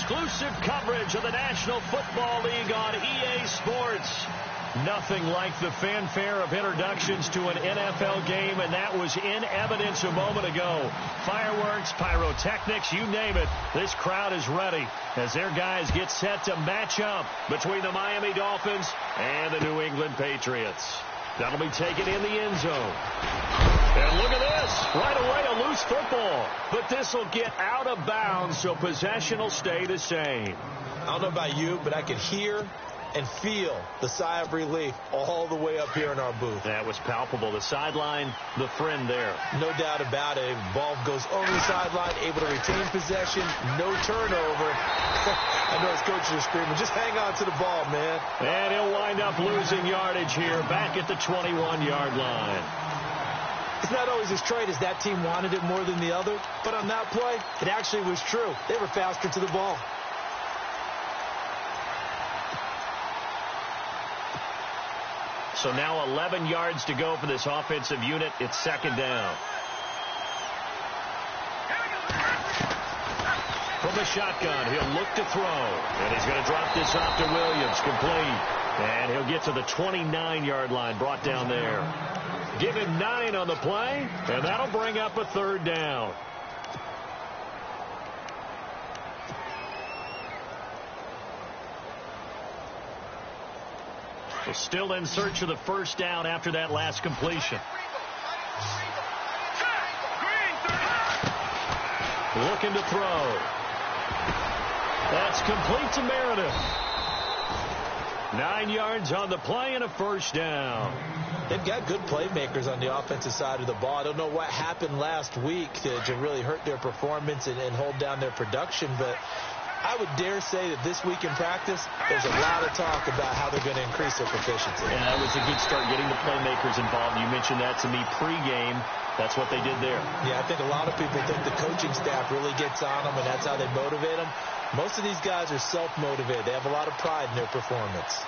exclusive coverage of the National Football League on EA Sports. Nothing like the fanfare of introductions to an NFL game, and that was in evidence a moment ago. Fireworks, pyrotechnics, you name it. This crowd is ready as their guys get set to match up between the Miami Dolphins and the New England Patriots. That'll be taken in the end zone. And look at this. Right away, a loose football. But this will get out of bounds, so possession will stay the same. I don't know about you, but I could hear and feel the sigh of relief all the way up here in our booth. That was palpable. The sideline, the friend there. No doubt about it. Ball goes over the sideline, able to retain possession, no turnover. I know his coaches are screaming, just hang on to the ball, man. And he'll wind up losing yardage here, back at the 21-yard line. It's not always as trite as that team wanted it more than the other, but on that play, it actually was true. They were faster to the ball. So now 11 yards to go for this offensive unit. It's second down. From the shotgun, he'll look to throw. And he's going to drop this off to Williams, complete. And he'll get to the 29-yard line, brought down there. Give him 9 on the play, and that'll bring up a third down. We're still in search of the first down after that last completion. Looking to throw. That's complete to Meredith. 9 yards on the play and a first down. They've got good playmakers on the offensive side of the ball. I don't know what happened last week to really hurt their performance and hold down their production, but I would dare say that this week in practice, there's a lot of talk about how they're going to increase their proficiency. And that was a good start, getting the playmakers involved. You mentioned that to me pregame. That's what they did there. Yeah, I think a lot of people think the coaching staff really gets on them, and that's how they motivate them. Most of these guys are self-motivated. They have a lot of pride in their performance.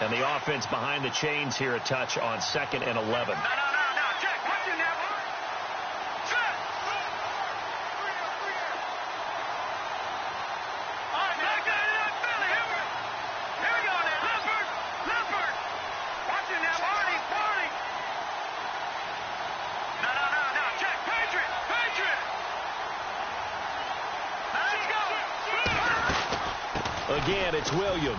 And the offense behind the chains here, a touch on 2nd and 11. Again, it's Williams.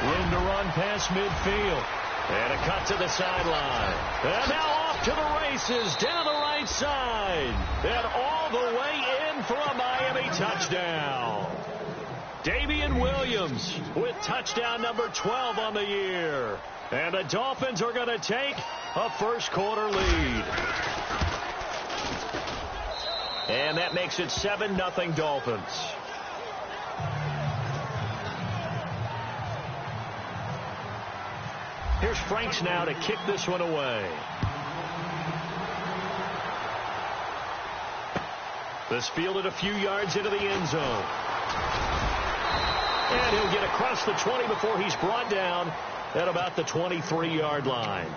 Room to run past midfield. And a cut to the sideline. And now off to the races down the right side. And all the way in for a Miami touchdown. Damian Williams with touchdown number 12 on the year. And the Dolphins are going to take a first-quarter lead. And that makes it 7-0 Dolphins. Here's Franks now to kick this one away. This fielded a few yards into the end zone. And he'll get across the 20 before he's brought down at about the 23-yard line.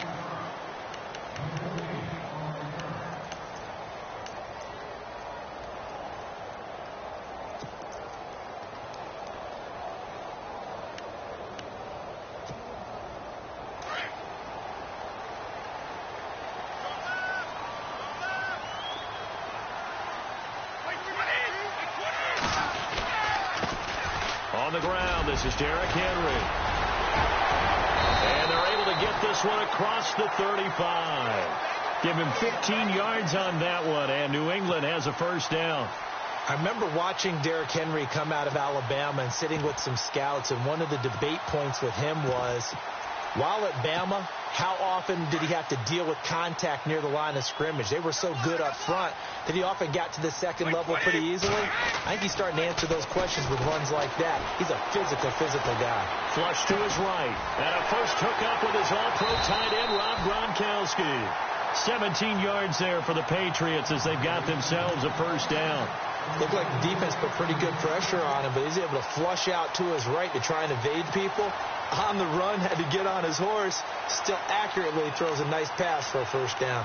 On the ground, this is Derrick Henry. And they're able to get this one across the 35. Give him 15 yards on that one, and New England has a first down. I remember watching Derrick Henry come out of Alabama and sitting with some scouts, and one of the debate points with him was, while at Bama, how often did he have to deal with contact near the line of scrimmage? They were so good up front that he often got to the second level pretty easily. I think he's starting to answer those questions with runs like that. He's a physical guy. Flush to his right. And a first hookup with his all-pro tight end, Rob Gronkowski. 17 yards there for the Patriots as they've got themselves a first down. Looked like the defense put pretty good pressure on him, but he's able to flush out to his right to try and evade people. On the run, had to get on his horse. Still accurately throws a nice pass for a first down.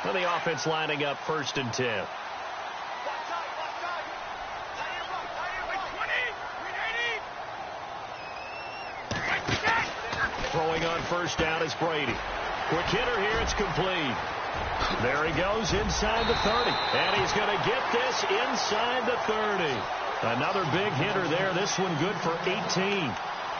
And the offense lining up 1st and 10. Throwing on 1st down is Brady. Quick hitter here. It's complete. There he goes inside the 30. And he's going to get this inside the 30. Another big hitter there. This one good for 18.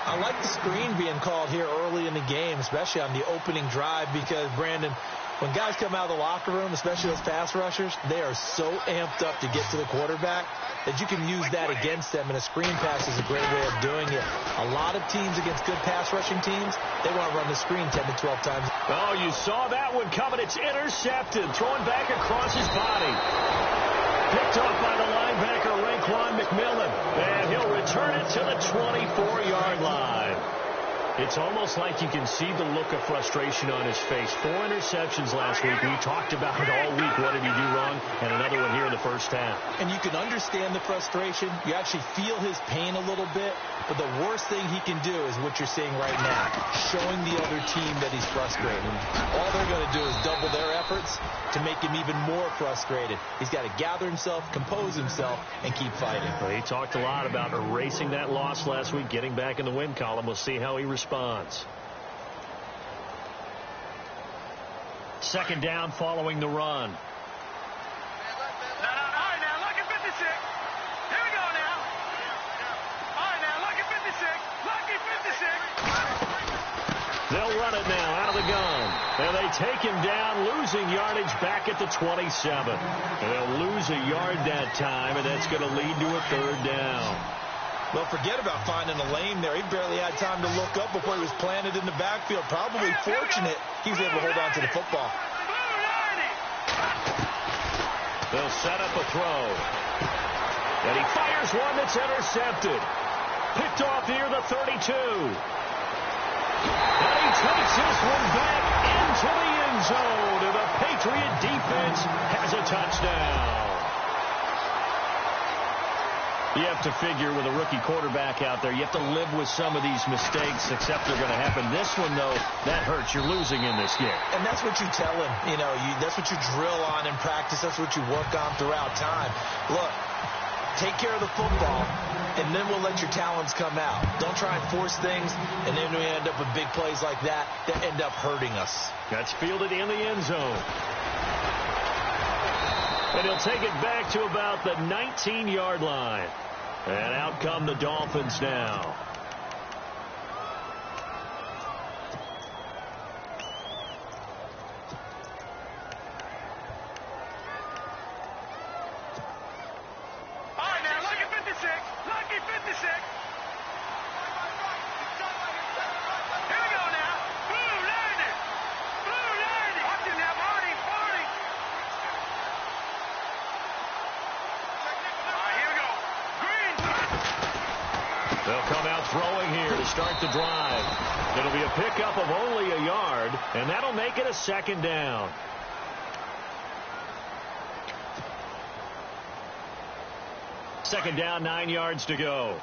I like the screen being called here early in the game, especially on the opening drive, because, Brandon, when guys come out of the locker room, especially those pass rushers, they are so amped up to get to the quarterback that you can use that against them, and a screen pass is a great way of doing it. A lot of teams against good pass rushing teams, they want to run the screen 10 to 12 times. Oh, you saw that one coming. It's intercepted. Throwing back across his body. Picked off by the linebacker, Raekwon McMillan. And he'll return it to the 24-yard line. It's almost like you can see the look of frustration on his face. 4 interceptions last week. We talked about it all week. What did he do wrong? And another one here in the first half. And you can understand the frustration. You actually feel his pain a little bit. But the worst thing he can do is what you're seeing right now, showing the other team that he's frustrated. All they're going to do is double their efforts to make him even more frustrated. He's got to gather himself, compose himself, and keep fighting. Well, he talked a lot about erasing that loss last week, getting back in the win column. We'll see how he responds. 2nd down following the run. They'll run it now out of the gun. And they take him down, losing yardage back at the 27. And they'll lose a yard that time, and that's going to lead to a 3rd down. Well, forget about finding a lane there. He barely had time to look up before he was planted in the backfield. Probably fortunate he was able to hold on to the football. They'll set up a throw. And he fires one that's intercepted. Picked off near the 32. And he takes this one back into the end zone. And the Patriot defense has a touchdown. You have to figure with a rookie quarterback out there, you have to live with some of these mistakes, except they're going to happen. This one, though, that hurts. You're losing in this game. And that's what you tell him. You know, that's what you drill on in practice. That's what you work on throughout time. Look, take care of the football, and then we'll let your talents come out. Don't try and force things, and then we end up with big plays like that end up hurting us. That's fielded in the end zone. And he'll take it back to about the 19-yard line. And out come the Dolphins now. They'll come out throwing here to start the drive. It'll be a pickup of only a yard, and that'll make it a 2nd down. Second down, 9 yards to go.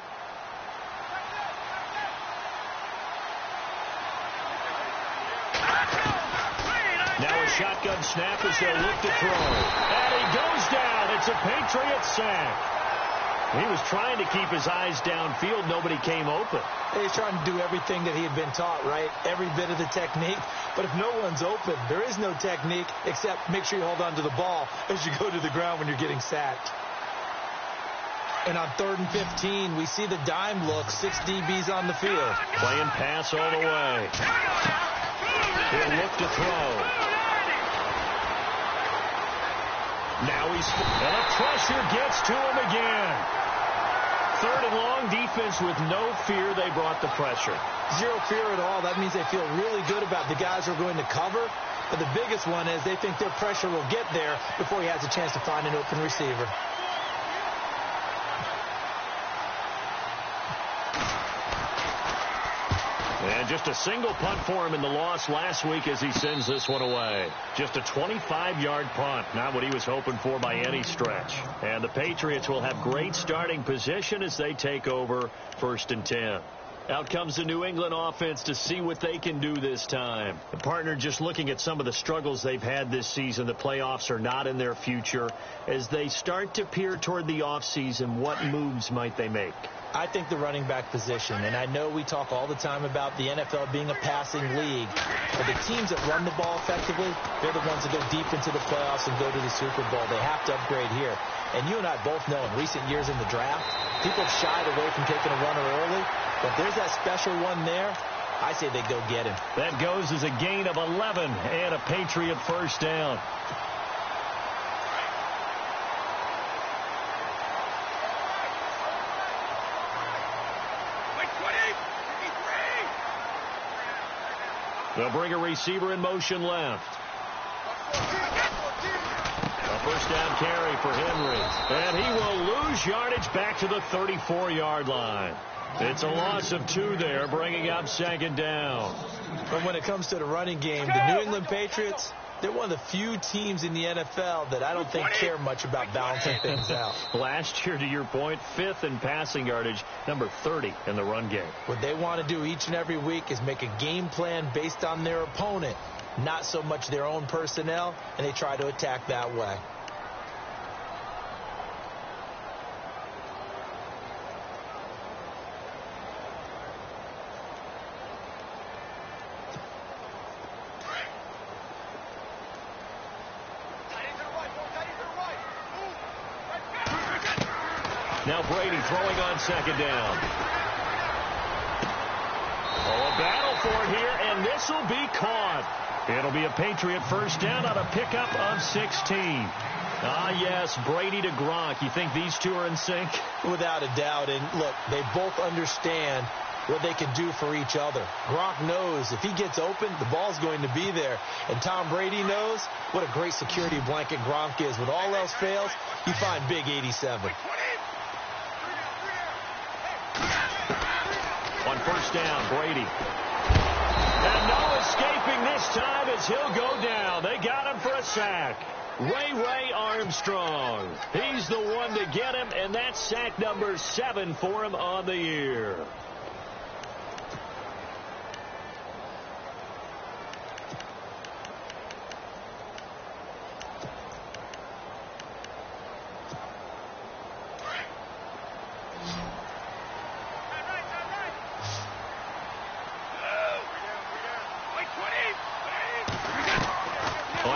Now a shotgun snap as they'll look to throw. And he goes down. It's a Patriot sack. He was trying to keep his eyes downfield. Nobody came open. He's trying to do everything that he had been taught, right? Every bit of the technique. But if no one's open, there is no technique except make sure you hold on to the ball as you go to the ground when you're getting sacked. And on 3rd and 15, we see the dime look. 6 DBs on the field. Playing pass all the way. He'll look to throw. Now and the pressure gets to him again. 3rd and long, defense with no fear. They brought the pressure. Zero fear at all. That means they feel really good about the guys who are going to cover. But the biggest one is they think their pressure will get there before he has a chance to find an open receiver. And just a single punt for him in the loss last week as he sends this one away. Just a 25-yard punt. Not what he was hoping for by any stretch. And the Patriots will have great starting position as they take over 1st and 10. Out comes the New England offense to see what they can do this time. The partner, just looking at some of the struggles they've had this season, the playoffs are not in their future. As they start to peer toward the offseason, what moves might they make? I think the running back position, and I know we talk all the time about the NFL being a passing league, but the teams that run the ball effectively, they're the ones that go deep into the playoffs and go to the Super Bowl. They have to upgrade here. And you and I both know in recent years in the draft, people have shied away from taking a runner early. But there's that special one there. I say they go get him. That goes as a gain of 11 and a Patriot first down. They'll bring a receiver in motion left. A first down carry for Henry. And he will lose yardage back to the 34-yard line. It's a loss of 2 there, bringing up second down. But when it comes to the running game, the New England Patriots, they're one of the few teams in the NFL that I don't think care much about balancing things out. Last year, to your point, 5th in passing yardage, number 30 in the run game. What they want to do each and every week is make a game plan based on their opponent, not so much their own personnel, and they try to attack that way. Now Brady throwing on second down. Oh, a battle for it here, and this will be caught. It'll be a Patriot first down on a pickup of 16. Ah, yes, Brady to Gronk. You think these two are in sync? Without a doubt. And look, they both understand what they can do for each other. Gronk knows if he gets open, the ball's going to be there. And Tom Brady knows what a great security blanket Gronk is. When all else fails, you find Big 87. On first down, Brady. And no escaping this time as he'll go down. They got him for a sack. Ray Armstrong. He's the one to get him, and that's sack number 7 for him on the year.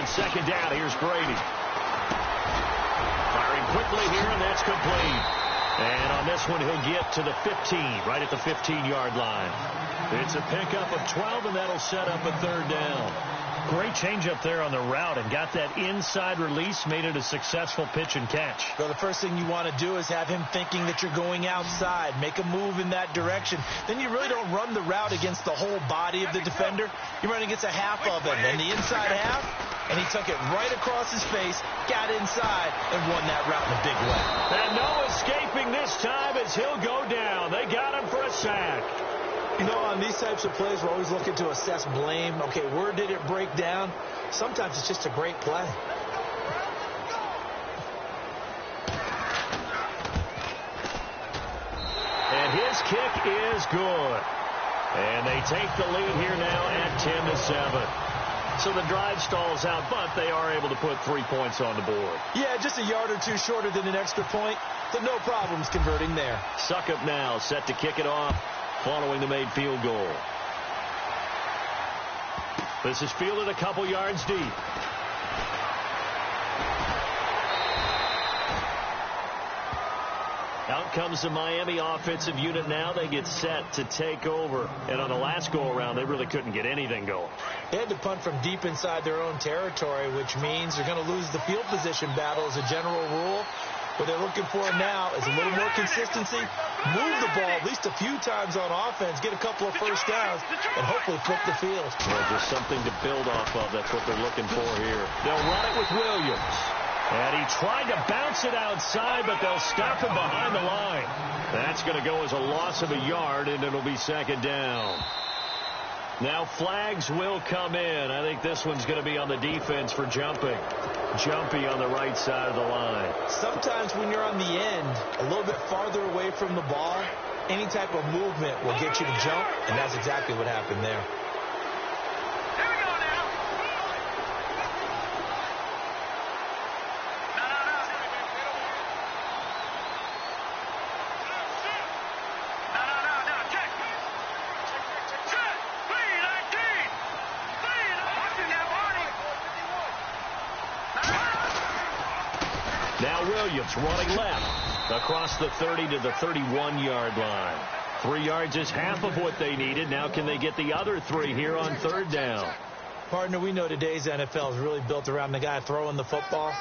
Second down, here's Brady. Firing quickly here, and that's complete. And on this one, he'll get to the 15, right at the 15-yard line. It's a pickup of 12, and that'll set up a third down. Great change up there on the route and got that inside release, made it a successful pitch and catch. Well, the first thing you want to do is have him thinking that you're going outside, make a move in that direction. Then you really don't run the route against the whole body of the defender. You run against a half of him, and the inside half, and he took it right across his face, got inside, and won that route in a big way. And no escaping this time as he'll go down. They got him for a sack. You know, on these types of plays, we're always looking to assess blame. Okay, where did it break down? Sometimes it's just a great play. And his kick is good. And they take the lead here now at 10-7. So the drive stalls out, but they are able to put 3 points on the board. Yeah, just a yard or two shorter than an extra point, but no problems converting there. Suckup now set to kick it off following the made field goal. This is fielded a couple yards deep. Out comes the Miami offensive unit now. They get set to take over. And on the last go-around, they really couldn't get anything going. They had to punt from deep inside their own territory, which means they're going to lose the field position battle as a general rule. What they're looking for now is a little more consistency, move the ball at least a few times on offense, get a couple of first downs, and hopefully flip the field. Well, just something to build off of. That's what they're looking for here. They'll run it with Williams. And he tried to bounce it outside, but they'll stop him behind the line. That's going to go as a loss of a yard, and it'll be second down. Now flags will come in. I think this one's going to be on the defense for jumping. Jumpy on the right side of the line. Sometimes when you're on the end, a little bit farther away from the ball, any type of movement will get you to jump, and that's exactly what happened there. Now Williams running left across the 30 to the 31-yard line. 3 yards is half of what they needed. Now can they get the other 3 here on third down? Partner, we know today's NFL is really built around the guy throwing the football.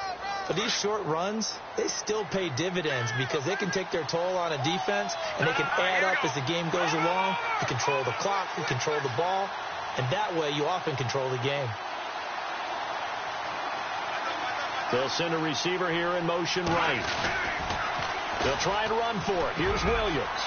But these short runs, they still pay dividends because they can take their toll on a defense and they can add up as the game goes along. You control the clock, you control the ball, and that way you often control the game. They'll send a receiver here in motion right. They'll try and run for it. Here's Williams.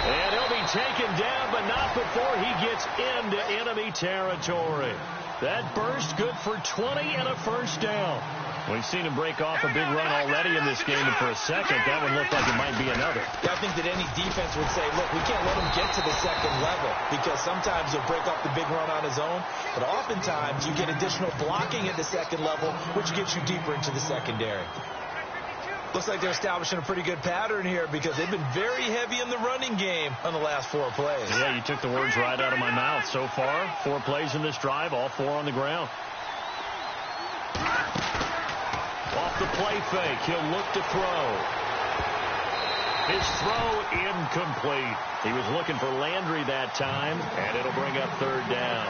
And he'll be taken down, but not before he gets into enemy territory. That burst good for 20 and a first down. We've seen him break off a big run already in this game, and for a second, that one looked like it might be another. Yeah, I think that any defense would say, look, we can't let him get to the second level because sometimes he'll break off the big run on his own, but oftentimes you get additional blocking at the second level, which gets you deeper into the secondary. Looks like they're establishing a pretty good pattern here because they've been very heavy in the running game on the last 4 plays. Yeah, you took the words right out of my mouth. So far, 4 plays in this drive, all 4 on the ground. Off the play fake, he'll look to throw. His throw incomplete. He was looking for Landry that time, and it'll bring up third down.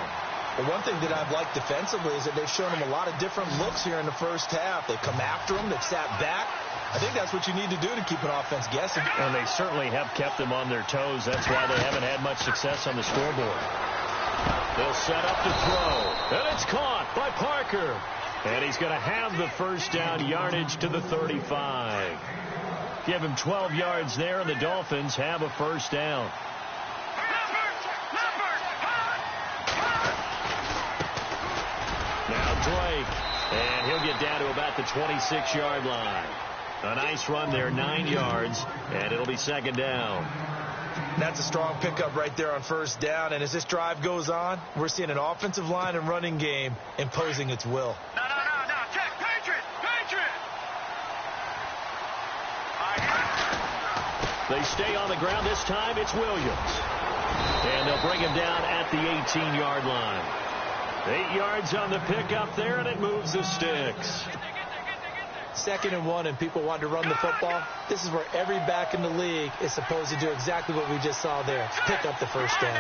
Well, one thing that I've liked defensively is that they've shown him a lot of different looks here in the first half. They come after him, they've sat back. I think that's what you need to do to keep an offense guessing. And they certainly have kept them on their toes. That's why they haven't had much success on the scoreboard. They'll set up to throw. And it's caught by Parker. And he's going to have the first down, yardage to the 35. Give him 12 yards there, and the Dolphins have a first down. Now Drake, and he'll get down to about the 26-yard line. A nice run there, 9 yards, and it'll be second down. That's a strong pickup right there on first down, and as this drive goes on, we're seeing an offensive line and running game imposing its will. No, check, Patriot! They stay on the ground. This time it's Williams. And they'll bring him down at the 18-yard line. 8 yards on the pickup there, and it moves the sticks. 2nd and 1, and people want to run the football. This is where every back in the league is supposed to do exactly what we just saw there. Pick up the first down.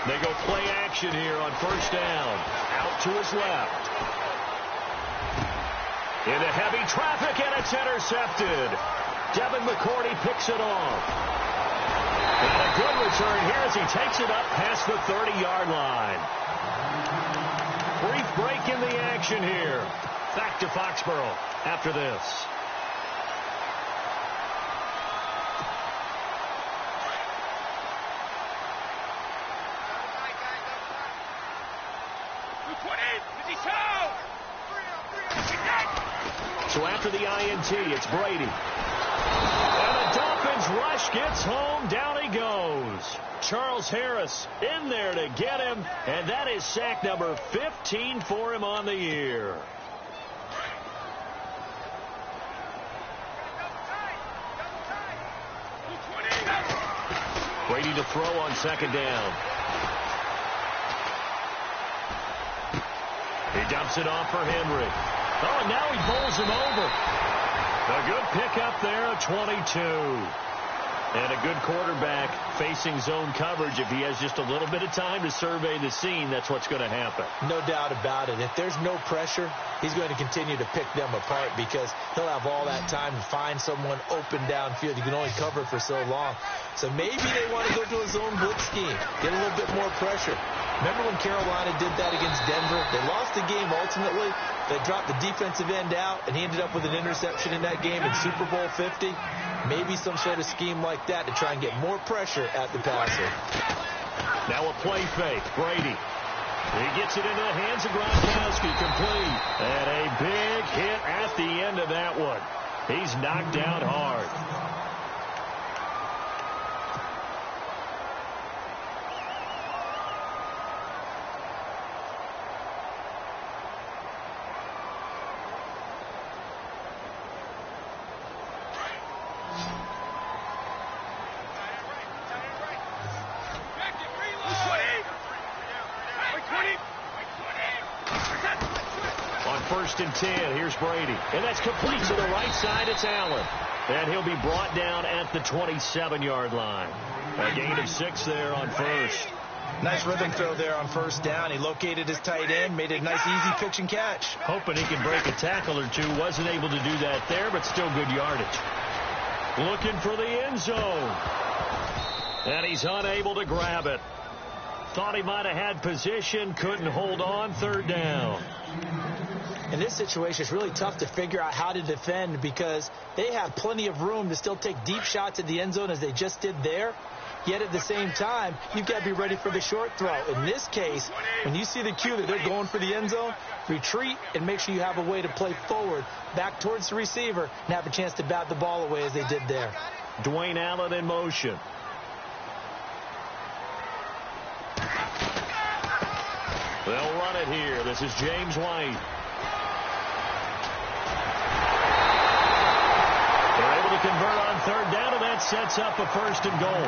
They go play action here on first down. Out to his left. Into heavy traffic, and it's intercepted. Devin McCourty picks it off. And a good return here as he takes it up past the 30-yard line. Brief break in the action here. Back to Foxborough after this. So after the INT, it's Brady. And the Dolphins rush gets home. Down he goes. Charles Harris in there to get him. And that is sack number 15 for him on the year. Brady to throw on second down. He dumps it off for Henry. Oh, and now he bowls him over. A good pickup there, a 22. And a good quarterback facing zone coverage. If he has just a little bit of time to survey the scene, that's what's going to happen. No doubt about it. If there's no pressure, he's going to continue to pick them apart because he'll have all that time to find someone open downfield. You can only cover for so long. So maybe they want to go to a zone blitz scheme, get a little bit more pressure. Remember when Carolina did that against Denver? They lost the game ultimately. They dropped the defensive end out, and he ended up with an interception in that game in Super Bowl 50. Maybe some sort of scheme like that to try and get more pressure at the passer. Now a play fake. Brady. He gets it into the hands of Gronkowski, complete. And a big hit at the end of that one. He's knocked down hard. First and 10. Here's Brady. And that's complete to the right side. It's Allen. And he'll be brought down at the 27-yard line. A gain of 6 there on first. Nice rhythm throw there on first down. He located his tight end, made a nice easy pitch and catch. Hoping he can break a tackle or two. Wasn't able to do that there, but still good yardage. Looking for the end zone. And he's unable to grab it. Thought he might have had position. Couldn't hold on. Third down. In this situation, it's really tough to figure out how to defend because they have plenty of room to still take deep shots at the end zone as they just did there. Yet at the same time, you've got to be ready for the short throw. In this case, when you see the cue that they're going for the end zone, retreat and make sure you have a way to play forward, back towards the receiver, and have a chance to bat the ball away as they did there. Dwayne Allen in motion. They'll run it here. This is James White. They're able to convert on third down, and that sets up a first and goal.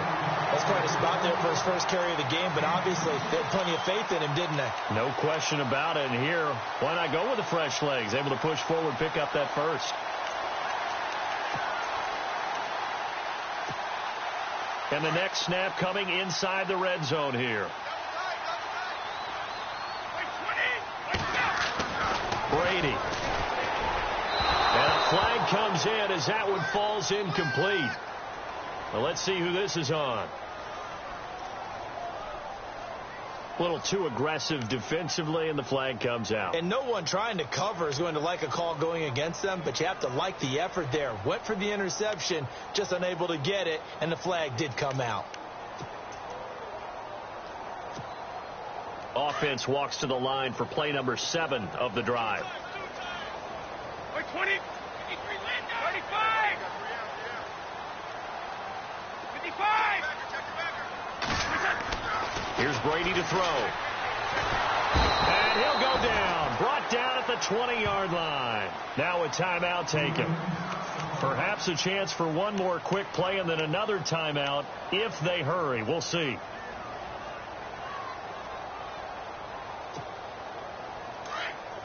That's quite a spot there for his first carry of the game, but obviously they had plenty of faith in him, didn't they? No question about it. And here, why not go with the fresh legs? Able to push forward, pick up that first. And the next snap coming inside the red zone here. Brady. And a flag comes in as that one falls incomplete. Well, let's see who this is on. A little too aggressive defensively, and the flag comes out. And no one trying to cover is going to like a call going against them, but you have to like the effort there. Went for the interception, just unable to get it, and the flag did come out. Offense walks to the line for play number 7 of the drive. 20, 53, 35, 55. Here's Brady to throw. And he'll go down. Brought down at the 20-yard line. Now a timeout taken. Perhaps a chance for one more quick play and then another timeout if they hurry. We'll see.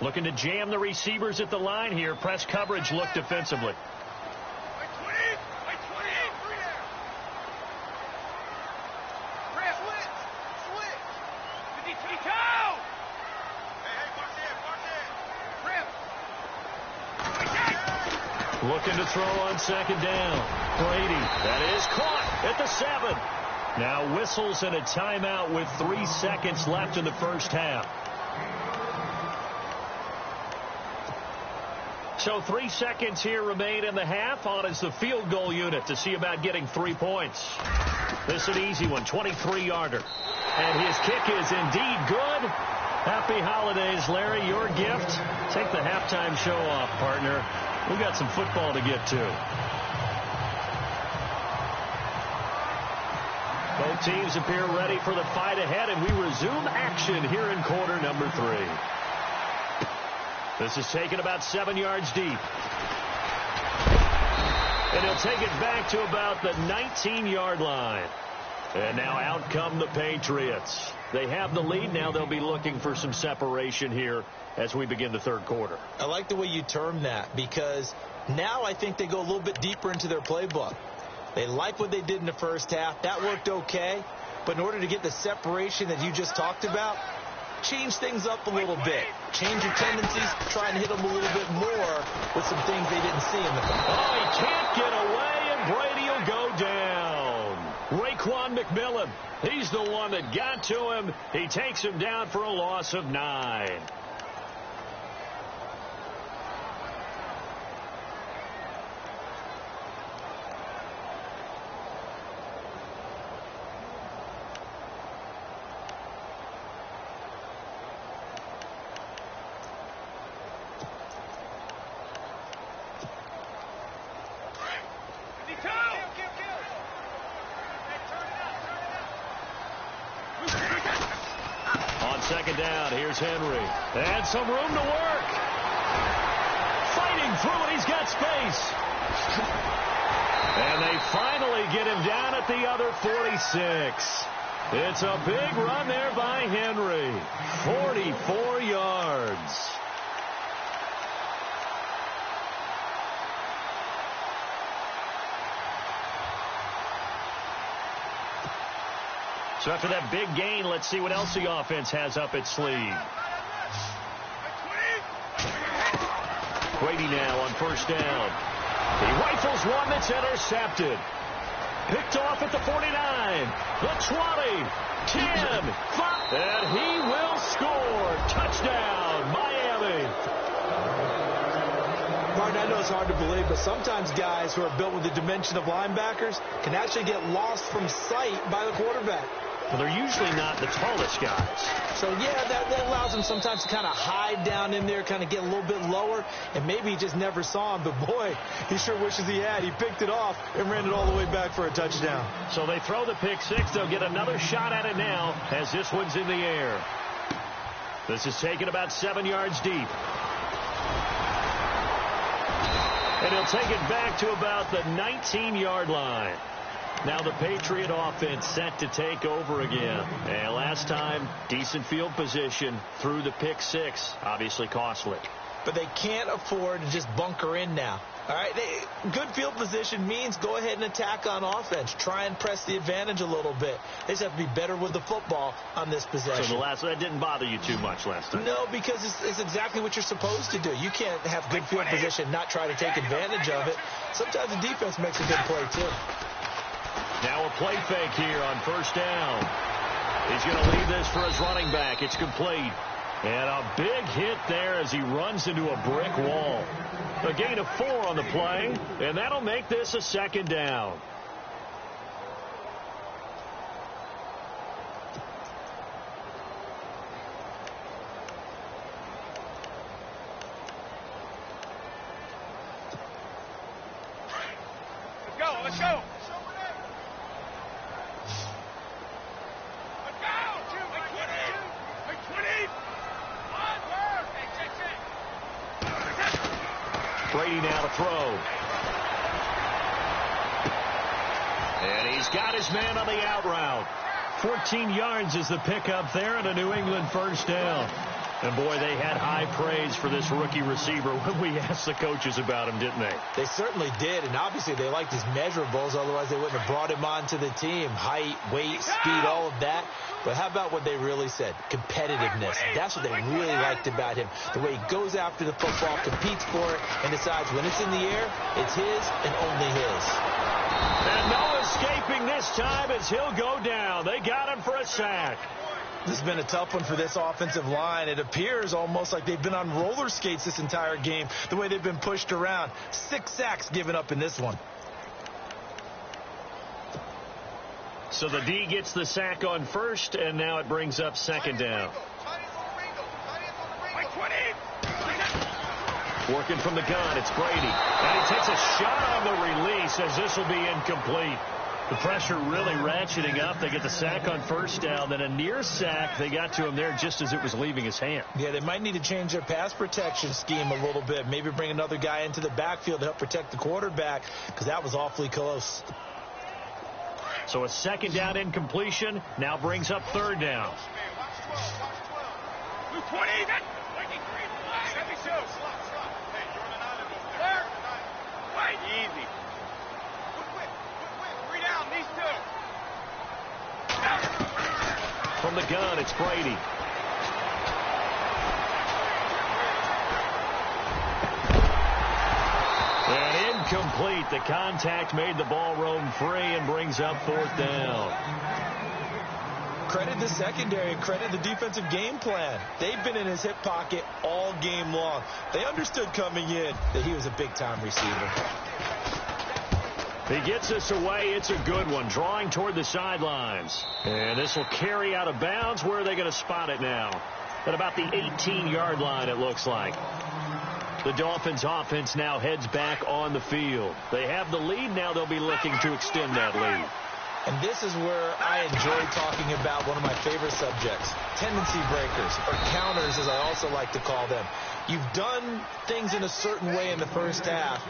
Looking to jam the receivers at the line here. Press coverage look defensively. Looking to throw on second down. Brady. That is caught at the 7. Now whistles and a timeout with 3 seconds left in the first half. So 3 seconds here remain in the half. On is the field goal unit to see about getting 3 points. This is an easy one, 23-yarder. And his kick is indeed good. Happy holidays, Larry. Your gift. Take the halftime show off, partner. We've got some football to get to. Both teams appear ready for the fight ahead, and we resume action here in quarter number 3. This is taken about 7 yards deep. And he'll take it back to about the 19-yard line. And now out come the Patriots. They have the lead. Now they'll be looking for some separation here as we begin the third quarter. I like the way you term that because now I think they go a little bit deeper into their playbook. They like what they did in the first half. That worked okay. But in order to get the separation that you just talked about, change things up a little bit. Change your tendencies. Try and hit them a little bit more with some things they didn't see in the first. Oh, he can't get away, and Brady will go down. Raekwon McMillan, he's the one that got to him. He takes him down for a loss of 9. second down. Here's Henry. And some room to work. Fighting through it. He's got space. And they finally get him down at the other 46. It's a big run there by Henry. 44 yards. So after that big gain, let's see what else the offense has up its sleeve. Brady now on first down. He rifles one that's intercepted. Picked off at the 49, the 20, 10, 5, and he will score. Touchdown, Miami. Martin, I know it's hard to believe, but sometimes guys who are built with the dimension of linebackers can actually get lost from sight by the quarterback. Well, they're usually not the tallest guys. So, yeah, that allows him sometimes to kind of hide down in there, kind of get a little bit lower, and maybe he just never saw him. But, boy, he sure wishes he had. He picked it off and ran it all the way back for a touchdown. So they throw the pick six. They'll get another shot at it now as this one's in the air. This is taken about 7 yards deep. And he'll take it back to about the 19-yard line. Now the Patriot offense set to take over again. And last time, decent field position through the pick six. Obviously costly. But they can't afford to just bunker in now. All right, good field position means go ahead and attack on offense. Try and press the advantage a little bit. They just have to be better with the football on this possession. So that didn't bother you too much last time? No, because it's exactly what you're supposed to do. You can't have good field position, not try to take advantage of it. Sometimes the defense makes a good play, too. Now a play fake here on first down. He's going to leave this for his running back. It's complete. And a big hit there as he runs into a brick wall. A gain of 4 on the play, and that'll make this a second down. Let's go, let's go. Brady now to throw. And he's got his man on the out route. 14 yards is the pickup there and a New England first down. And, boy, they had high praise for this rookie receiver when we asked the coaches about him, didn't they? They certainly did, and obviously they liked his measurables. Otherwise, they wouldn't have brought him onto the team. Height, weight, speed, all of that. But how about what they really said? Competitiveness. That's what they really liked about him. The way he goes after the football, competes for it, and decides when it's in the air, it's his and only his. And no escaping this time as he'll go down. They got him for a sack. This has been a tough one for this offensive line. It appears almost like they've been on roller skates this entire game, the way they've been pushed around. 6 sacks given up in this one. So the D gets the sack on first, and now it brings up second down. Working from the gun, it's Brady. And he takes a shot on the release as this will be incomplete. The pressure really ratcheting up. They get the sack on first down. Then a near sack. They got to him there just as it was leaving his hand. Yeah, they might need to change their pass protection scheme a little bit. Maybe bring another guy into the backfield to help protect the quarterback, because that was awfully close. So a second down incompletion now brings up third down. 20. Easy. These two. From the gun, it's Brady. And incomplete. The contact made the ball roam free and brings up fourth down. Credit the secondary and credit the defensive game plan. They've been in his hip pocket all game long. They understood coming in that he was a big-time receiver. He gets this away. It's a good one. Drawing toward the sidelines. And this will carry out of bounds. Where are they going to spot it now? At about the 18-yard line, it looks like. The Dolphins offense now heads back on the field. They have the lead. Now they'll be looking to extend that lead. And this is where I enjoy talking about one of my favorite subjects, tendency breakers, or counters as I also like to call them. You've done things in a certain way in the first half,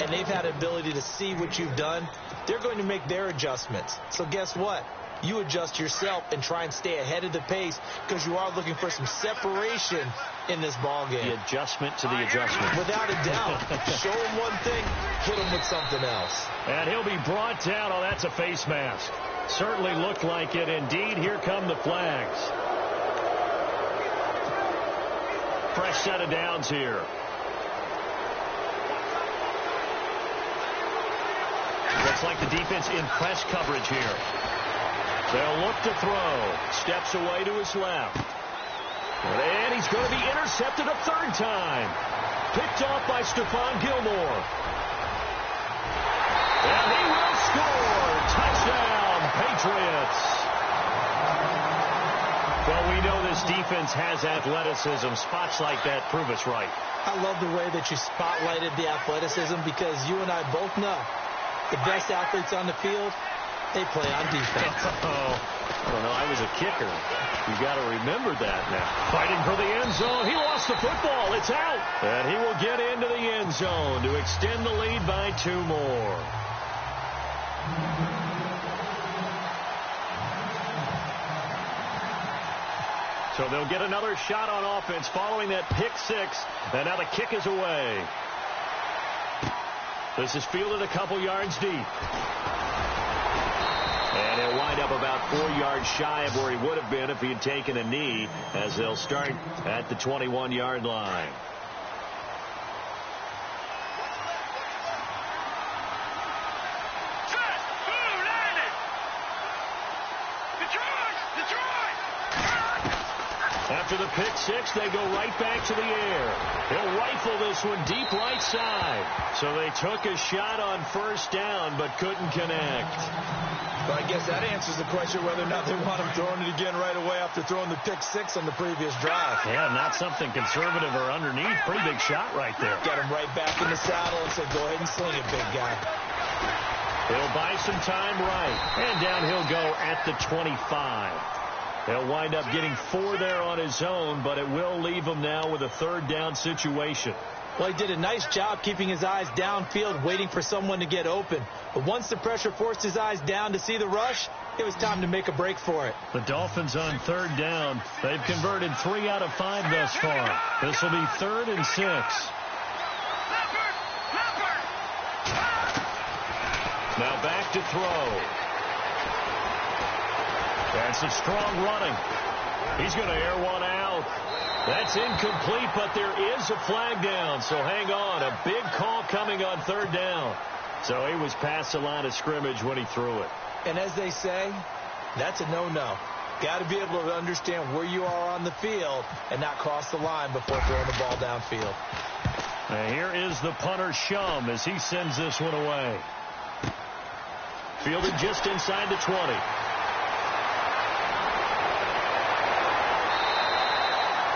and they've had ability to see what you've done. They're going to make their adjustments. So guess what? You adjust yourself and try and stay ahead of the pace because you are looking for some separation in this ball game. The adjustment to the adjustment. Without a doubt. Show him one thing, hit him with something else. And he'll be brought down. Oh, that's a face mask. Certainly looked like it. Indeed, here come the flags. Fresh set of downs here. Looks like the defense in press coverage here. They'll look to throw. Steps away to his left. And he's going to be intercepted a third time. Picked off by Stephon Gilmore. And he will score. Touchdown, Patriots. Well, we know this defense has athleticism. Spots like that prove us right. I love the way that you spotlighted the athleticism because you and I both know the best athletes on the field, they play on defense. Oh, I don't know. I was a kicker. You got to remember that now. Fighting for the end zone. He lost the football. It's out. And he will get into the end zone to extend the lead by 2 more. So they'll get another shot on offense following that pick 6. And now the kick is away. This is fielded a couple yards deep. And he'll wind up about 4 yards shy of where he would have been if he had taken a knee, as they'll start at the 21-yard line. After the pick 6, they go right back to the air. He'll rifle this one deep right side. So they took a shot on first down, but couldn't connect. But I guess that answers the question whether or not they want him throwing it again right away after throwing the pick 6 on the previous drive. Yeah, not something conservative or underneath. Pretty big shot right there. Got him right back in the saddle and said, go ahead and sling it, big guy. He'll buy some time right. And down he'll go at the 25. He'll wind up getting 4 there on his own, but it will leave him now with a third down situation. Well, he did a nice job keeping his eyes downfield, waiting for someone to get open. But once the pressure forced his eyes down to see the rush, it was time to make a break for it. The Dolphins on third down. They've converted 3 out of 5 thus far. This will be 3rd and 6. Now back to throw. That's a strong running. He's going to air one out. That's incomplete, but there is a flag down, so hang on. A big call coming on third down. So he was past the line of scrimmage when he threw it. And as they say, that's a no-no. Got to be able to understand where you are on the field and not cross the line before throwing the ball downfield. And here is the punter, Shum, as he sends this one away. Fielded just inside the 20.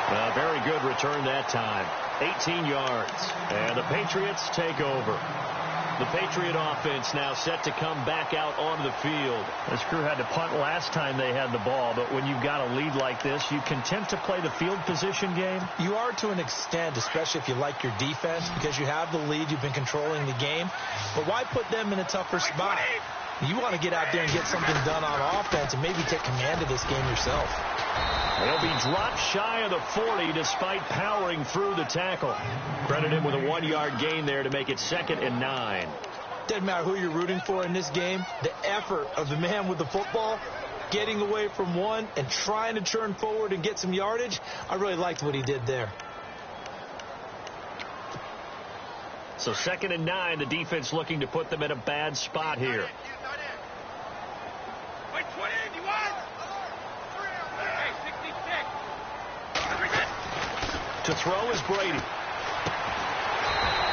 A very good return that time. 18 yards. And the Patriots take over. The Patriot offense now set to come back out onto the field. This crew had to punt last time they had the ball, but when you've got a lead like this, you content to play the field position game? You are to an extent, especially if you like your defense, because you have the lead, you've been controlling the game. But why put them in a tougher spot? You want to get out there and get something done on offense and maybe take command of this game yourself. He'll be dropped shy of the 40 despite powering through the tackle. Credit him with a 1-yard gain there to make it 2nd and 9. Doesn't matter who you're rooting for in this game. The effort of the man with the football, getting away from one and trying to turn forward and get some yardage, I really liked what he did there. So 2nd and 9, the defense looking to put them in a bad spot here. To throw is Brady.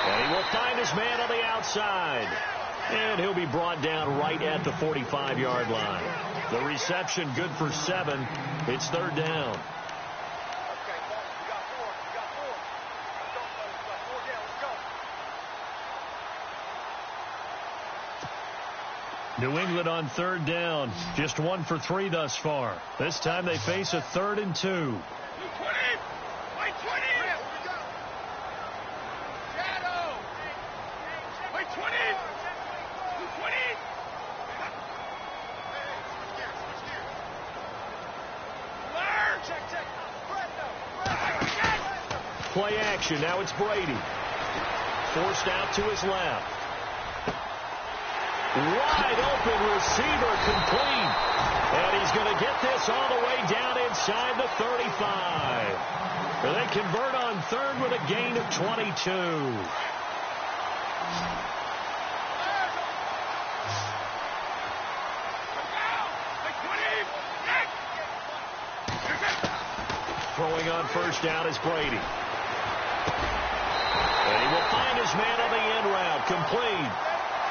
And he will find his man on the outside. And he'll be brought down right at the 45-yard line. The reception good for 7. It's 3rd down. New England on third down. Just 1 for 3 thus far. This time they face a 3rd and 2. Play action. Now it's Brady. Forced out to his left. Wide open receiver complete. And he's going to get this all the way down inside the 35. They convert on 3rd with a gain of 22. Throwing on 1st down is Brady. And he will find his man on the end route. Complete.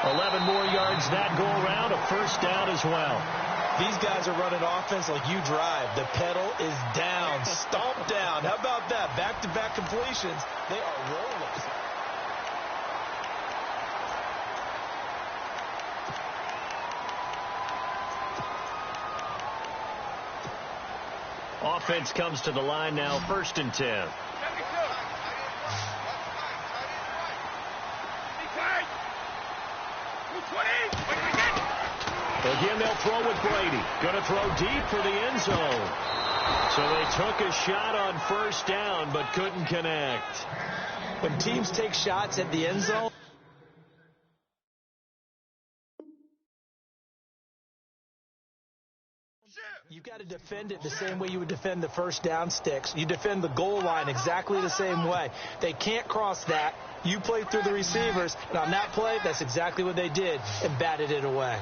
11 more yards that go around. A 1st down as well. These guys are running offense like you drive. The pedal is down. Stomp down. How about that? Back-to-back completions. They are rolling. Offense comes to the line now. 1st and 10. Again, they'll throw with Brady. Going to throw deep for the end zone. So they took a shot on 1st down, but couldn't connect. When teams take shots at the end zone, you've got to defend it the same way you would defend the 1st down sticks. You defend the goal line exactly the same way. They can't cross that. You play through the receivers, and on that play, that's exactly what they did and batted it away.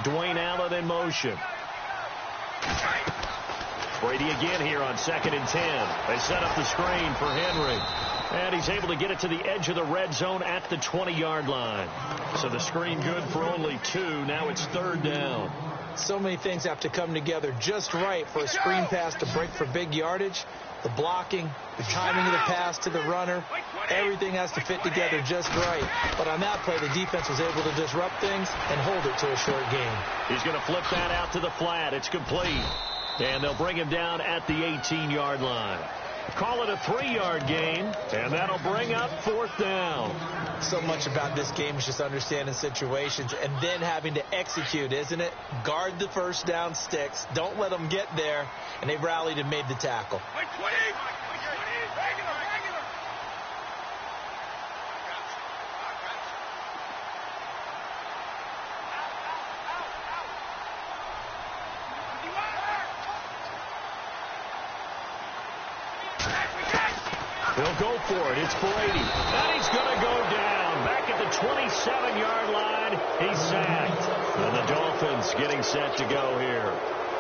Dwayne Allen in motion. Brady again here on 2nd and 10. They set up the screen for Henry. And he's able to get it to the edge of the red zone at the 20-yard line. So the screen good for only 2. Now it's 3rd down. So many things have to come together just right for a screen pass to break for big yardage. The blocking, the timing of the pass to the runner, everything has to fit together just right. But on that play, the defense was able to disrupt things and hold it to a short gain. He's going to flip that out to the flat. It's complete. And they'll bring him down at the 18-yard line. Call it a 3-yard gain, and that'll bring up 4th down. So much about this game is just understanding situations and then having to execute, isn't it? Guard the 1st down sticks. Don't let them get there. And they rallied and made the tackle. He'll go for it. It's Brady. And he's going to go down. Back at the 27-yard line. He's sacked. And the Dolphins getting set to go here.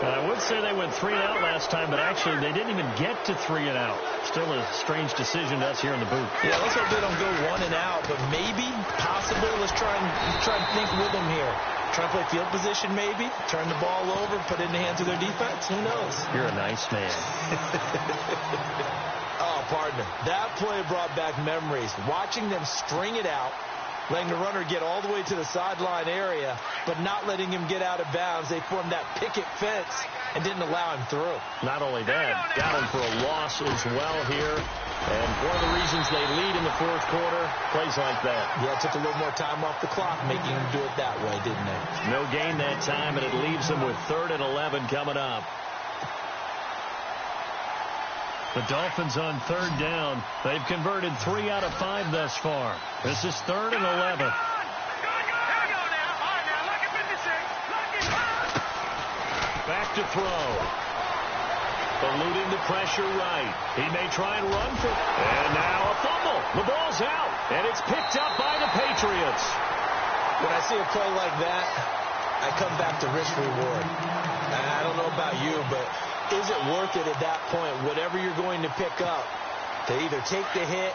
I would say they went 3 and out last time, but actually they didn't even get to 3 and out. Still a strange decision to us here in the booth. Yeah, let's hope they don't go 1 and out, but maybe, possibly, let's try and think with them here. Try to play field position maybe, turn the ball over, put it in the hands of their defense. Who knows? You're a nice man. Oh, partner, that play brought back memories. Watching them string it out, letting the runner get all the way to the sideline area, but not letting him get out of bounds. They formed that picket fence and didn't allow him through. Not only that, got him for a loss as well here. And one of the reasons they lead in the 4th quarter, plays like that. Yeah, it took a little more time off the clock, making him do it that way, didn't it? No gain that time, and it leaves them with 3rd and 11 coming up. The Dolphins on 3rd down. They've converted 3 out of 5 thus far. This is 3rd and 11. Back to throw. Eluding the pressure right. He may try and run for... And now a fumble. The ball's out. And it's picked up by the Patriots. When I see a play like that, I come back to risk reward. I don't know about you, but is it worth it at that point, whatever you're going to pick up, to either take the hit,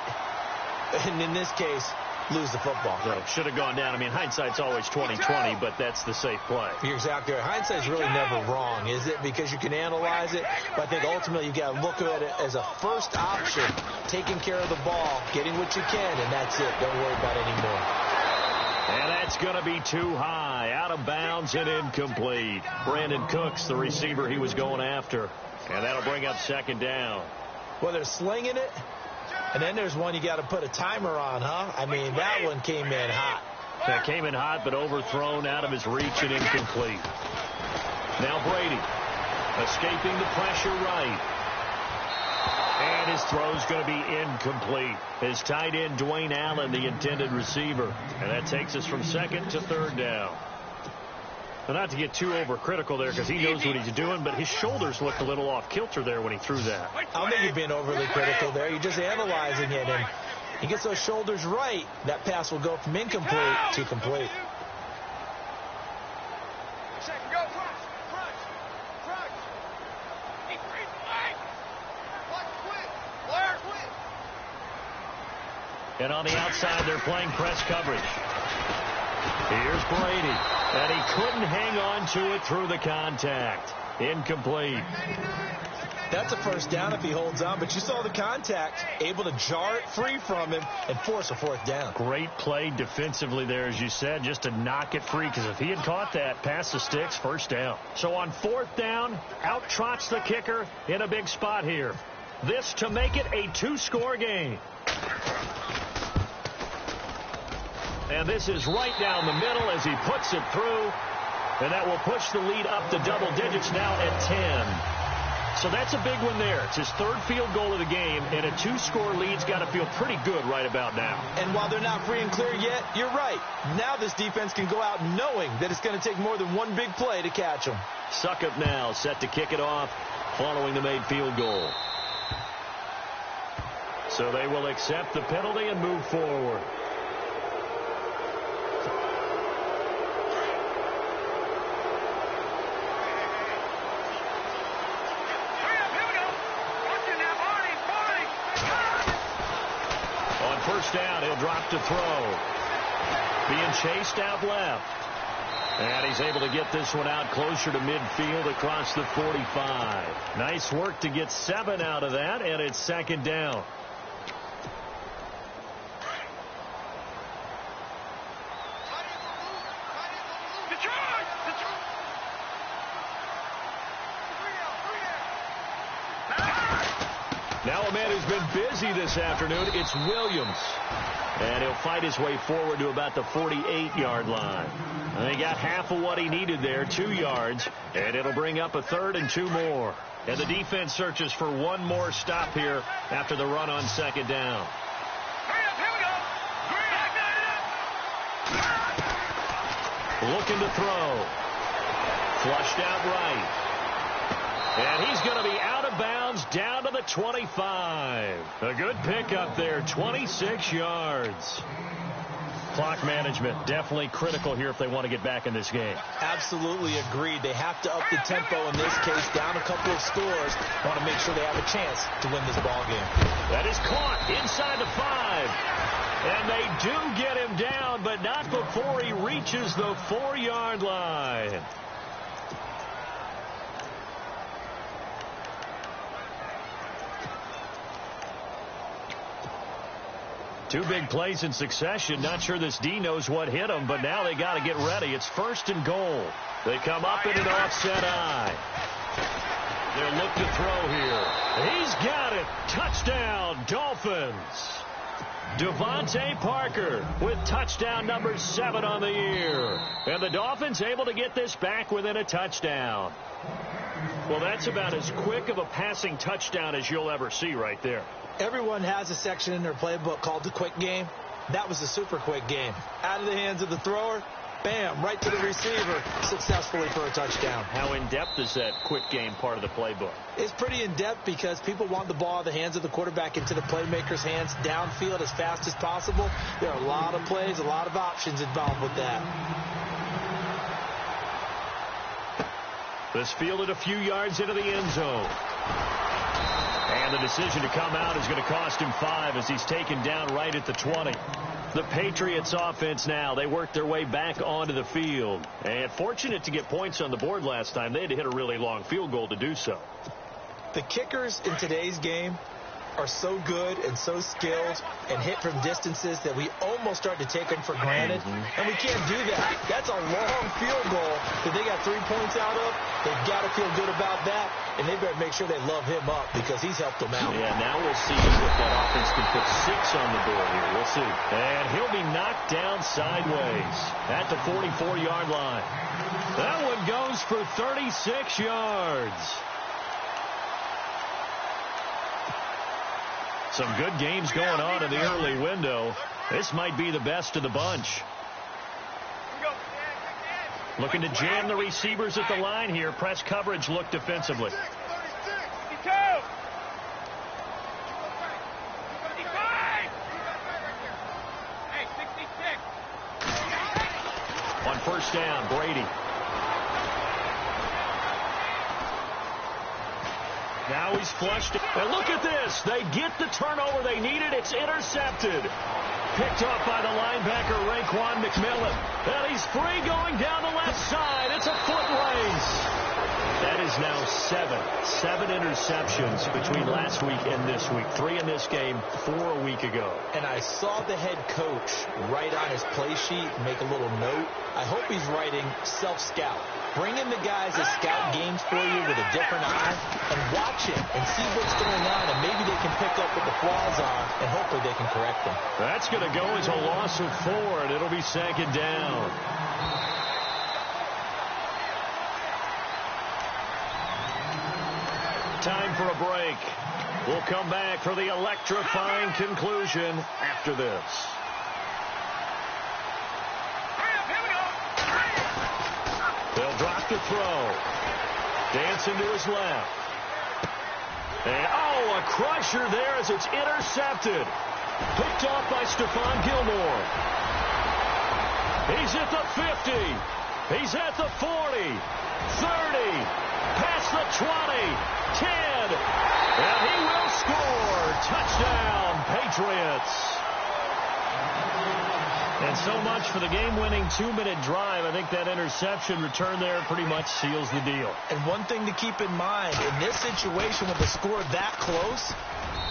and in this case, lose the football. So should have gone down. I mean, hindsight's always 20/20, but that's the safe play. You're exactly right. Hindsight's really never wrong, is it? Because you can analyze it, but I think ultimately you got to look at it as a first option, taking care of the ball, getting what you can, and that's it. Don't worry about it anymore. And that's going to be too high, out of bounds and incomplete. Brandon Cooks, the receiver he was going after, and that'll bring up second down. Well, they're slinging it, and then there's one you got to put a timer on, huh? I mean, that one came in hot. That came in hot, but overthrown, out of his reach and incomplete. Now Brady, escaping the pressure right. And his throw's going to be incomplete. His tight end, Dwayne Allen, the intended receiver. And that takes us from second to third down. Now, not to get too overcritical there because he knows what he's doing, but his shoulders looked a little off kilter there when he threw that. I don't think you're being overly critical there. You're just analyzing it, and he gets those shoulders right. That pass will go from incomplete to complete. And on the outside, they're playing press coverage. Here's Brady. And he couldn't hang on to it through the contact. Incomplete. That's a first down if he holds on, but you saw the contact, able to jar it free from him and force a fourth down. Great play defensively there, as you said, just to knock it free, because if he had caught that, past the sticks, first down. So on fourth down, out trots the kicker in a big spot here. This to make it a two-score game. And this is right down the middle as he puts it through. And that will push the lead up to double digits now at 10. So that's a big one there. It's his third field goal of the game, and a two-score lead's got to feel pretty good right about now. And while they're not free and clear yet, you're right. Now this defense can go out knowing that it's going to take more than one big play to catch them. Succop now set to kick it off following the made field goal. So they will accept the penalty and move forward. First down, he'll drop to throw. Being chased out left. And he's able to get this one out closer to midfield across the 45. Nice work to get 7 out of that, and it's second down. Now a man who's been busy this afternoon, it's Williams. And he'll fight his way forward to about the 48-yard line. And he got half of what he needed there, 2 yards. And it'll bring up a third and 2 more. And the defense searches for one more stop here after the run on second down. Looking to throw. Flushed out right. And he's going to be out of bounds down to the 25. A good pickup there, 26 yards. Clock management definitely critical here if they want to get back in this game. Absolutely agreed. They have to up the tempo in this case, down a couple of scores. Want to make sure they have a chance to win this ball game. That is caught inside the 5. And they do get him down, but not before he reaches the 4-yard line. Two big plays in succession. Not sure this D knows what hit him, but now they got to get ready. It's first and goal. They come up in an offset eye. They'll look to throw here. He's got it. Touchdown, Dolphins. Devontae Parker with touchdown number 7 on the year. And the Dolphins able to get this back within a touchdown. Well, that's about as quick of a passing touchdown as you'll ever see right there. Everyone has a section in their playbook called the quick game. That was a super quick game. Out of the hands of the thrower, bam, right to the receiver, successfully for a touchdown. How in-depth is that quick game part of the playbook? It's pretty in-depth because people want the ball out of the hands of the quarterback into the playmaker's hands downfield as fast as possible. There are a lot of plays, a lot of options involved with that. This fielded a few yards into the end zone. And the decision to come out is going to cost him 5 as he's taken down right at the 20. The Patriots offense now, they worked their way back onto the field. And fortunate to get points on the board last time. They had to hit a really long field goal to do so. The kickers in today's game are so good and so skilled and hit from distances that we almost start to take them for granted. And we can't do that. That's a long field goal that they got 3 points out of. They've got to feel good about that, and they better make sure they love him up because he's helped them out. Yeah, now we'll see if that offense can put 6 on the board here. We'll see. And he'll be knocked down sideways at the 44-yard line. That one goes for 36 yards. Some good games going on in the early window. This might be the best of the bunch. Looking to jam the receivers at the line here. Press coverage look defensively. On first down, Brady. Now he's flushed. And look at this. They get the turnover they needed. It's intercepted. Picked off by the linebacker, Raekwon McMillan. And he's free going down the left side. It's a foot race. That is now 7 interceptions between last week and this week. 3 in this game, 4 a week ago. And I saw the head coach write on his play sheet, make a little note. I hope he's writing self-scout. Bring in the guys that scout games for you with a different eye and watch it and see what's going on, and maybe they can pick up what the flaws are, and hopefully they can correct them. That's going to go as a loss of 4, and it'll be 2nd down. Time for a break. We'll come back for the electrifying conclusion after this. They'll drop the throw. Dancing to his left. And, a crusher there as it's intercepted. Picked off by Stephon Gilmore. He's at the 50. He's at the 40. 30. Past the 20. 10. And he will score. Touchdown, Patriots. And so much for the game-winning 2-minute drive. I think that interception return there pretty much seals the deal. And one thing to keep in mind, in this situation with the score that close,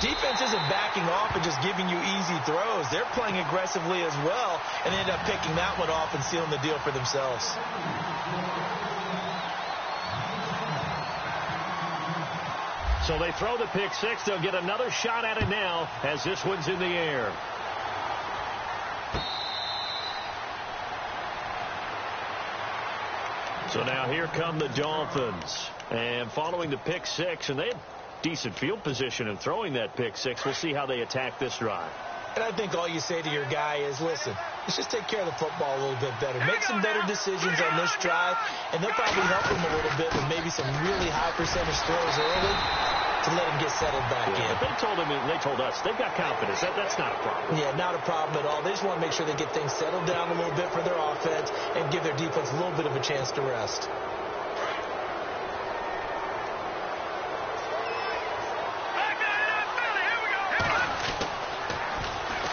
defense isn't backing off and just giving you easy throws. They're playing aggressively as well, and they end up picking that one off and sealing the deal for themselves. So they throw the pick 6. They'll get another shot at it now as this one's in the air. So now here come the Dolphins. And following the pick 6, and they had decent field position in throwing that pick 6. We'll see how they attack this drive. And I think all you say to your guy is, listen, let's just take care of the football a little bit better. Make some better decisions on this drive, and they'll probably help him a little bit with maybe some really high percentage throws early to let him get settled back in. They told him, and they told us, they've got confidence. That's not a problem. Yeah, not a problem at all. They just want to make sure they get things settled down a little bit for their offense and give their defense a little bit of a chance to rest.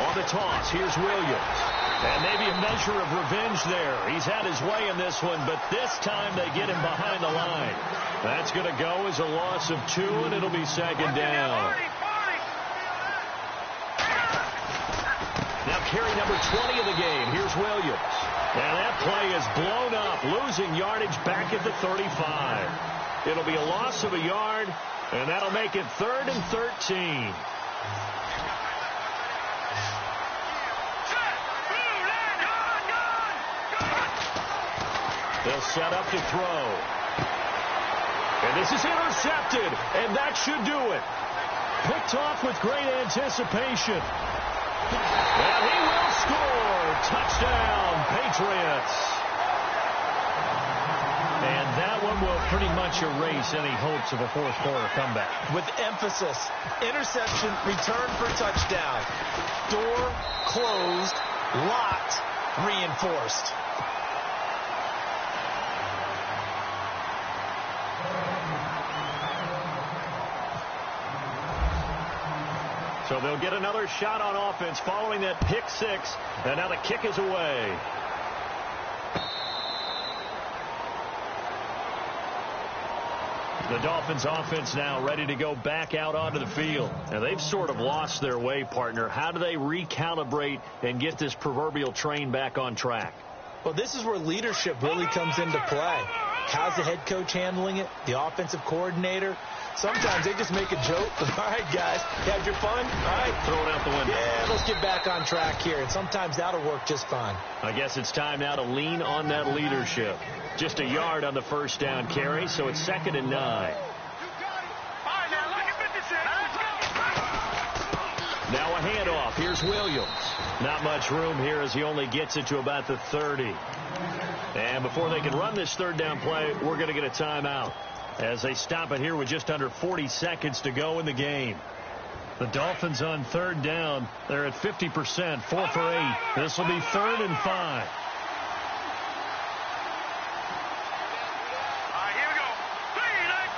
On the toss, here's Williams. And maybe a measure of revenge there. He's had his way in this one, but this time they get him behind the line. That's going to go as a loss of 2, and it'll be 2nd down. Now carry number 20 of the game. Here's Williams. And that play is blown up, losing yardage back at the 35. It'll be a loss of a yard, and that'll make it 3rd and 13. They'll set up to throw. And this is intercepted, and that should do it. Picked off with great anticipation. And he will score. Touchdown, Patriots. And that one will pretty much erase any hopes of a fourth-quarter comeback. With emphasis, interception, return for touchdown. Door closed, locked, reinforced. So they'll get another shot on offense following that pick six. And now the kick is away. The Dolphins offense now ready to go back out onto the field. And they've sort of lost their way, partner. How do they recalibrate and get this proverbial train back on track? Well, this is where leadership really comes into play. How's the head coach handling it? The offensive coordinator? Sometimes they just make a joke. All right, guys, you had your fun? All right. Throw it out the window. Yeah, let's get back on track here. And sometimes that'll work just fine. I guess it's time now to lean on that leadership. Just a yard on the first down carry, so it's 2nd and 9. Now a handoff. Here's Williams. Not much room here as he only gets it to about the 30. And before they can run this third down play, we're going to get a timeout as they stop it here with just under 40 seconds to go in the game. The Dolphins on third down. They're at 50%, 4 for 8. This will be 3rd and 5.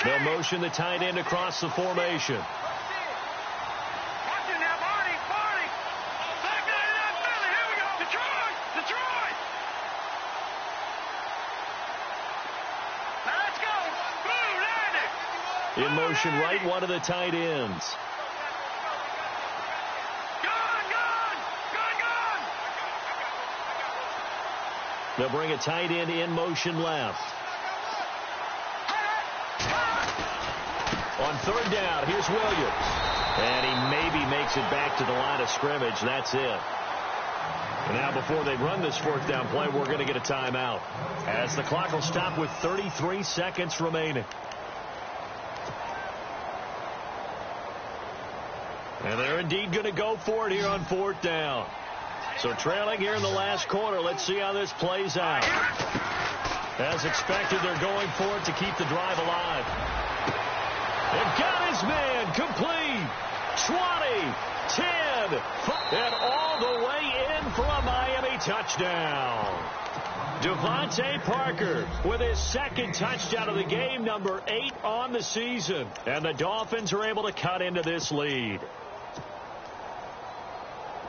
They'll motion the tight end across the formation. In motion, right one of the tight ends. They'll bring a tight end in motion left. On third down, here's Williams. And he maybe makes it back to the line of scrimmage. That's it. And now before they run this 4th down play, we're going to get a timeout, as the clock will stop with 33 seconds remaining. And they're indeed going to go for it here on 4th down. So trailing here in the last quarter. Let's see how this plays out. As expected, they're going for it to keep the drive alive. They've got his man complete. 20, 10, 5, and all the way in for a Miami touchdown. Devontae Parker with his 2nd touchdown of the game, number 8 on the season. And the Dolphins are able to cut into this lead.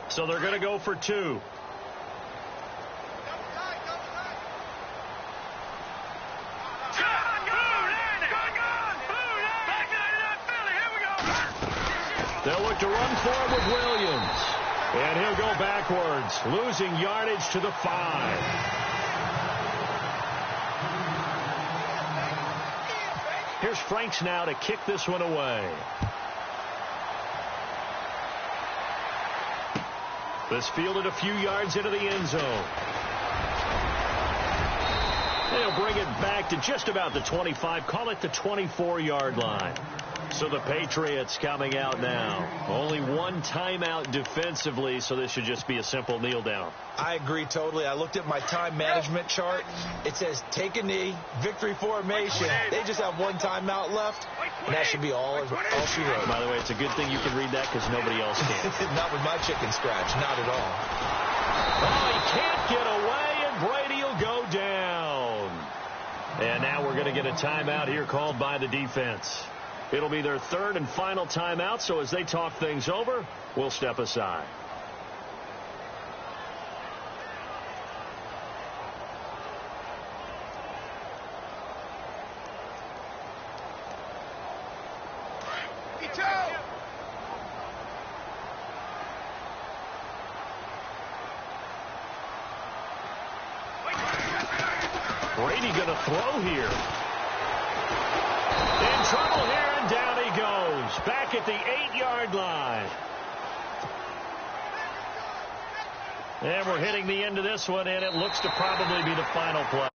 So they're going to go for 2. They'll look to run forward with Williams. And he'll go backwards, losing yardage to the 5. Here's Franks now to kick this one away. This fielded a few yards into the end zone. They'll bring it back to just about the 25, call it the 24-yard line. So the Patriots coming out now. Only one timeout defensively, so this should just be a simple kneel down. I agree totally. I looked at my time management chart. It says take a knee, victory formation. They just have one timeout left, and that should be all she wrote. By the way, it's a good thing you can read that because nobody else can. Not with my chicken scratch. Not at all. Oh, he can't get away, and Brady will go down. And now we're going to get a timeout here called by the defense. It'll be their 3rd and final timeout, so as they talk things over, we'll step aside. Brady going to throw here. In trouble here. Down he goes, back at the 8-yard line. And we're hitting the end of this one, and it looks to probably be the final play.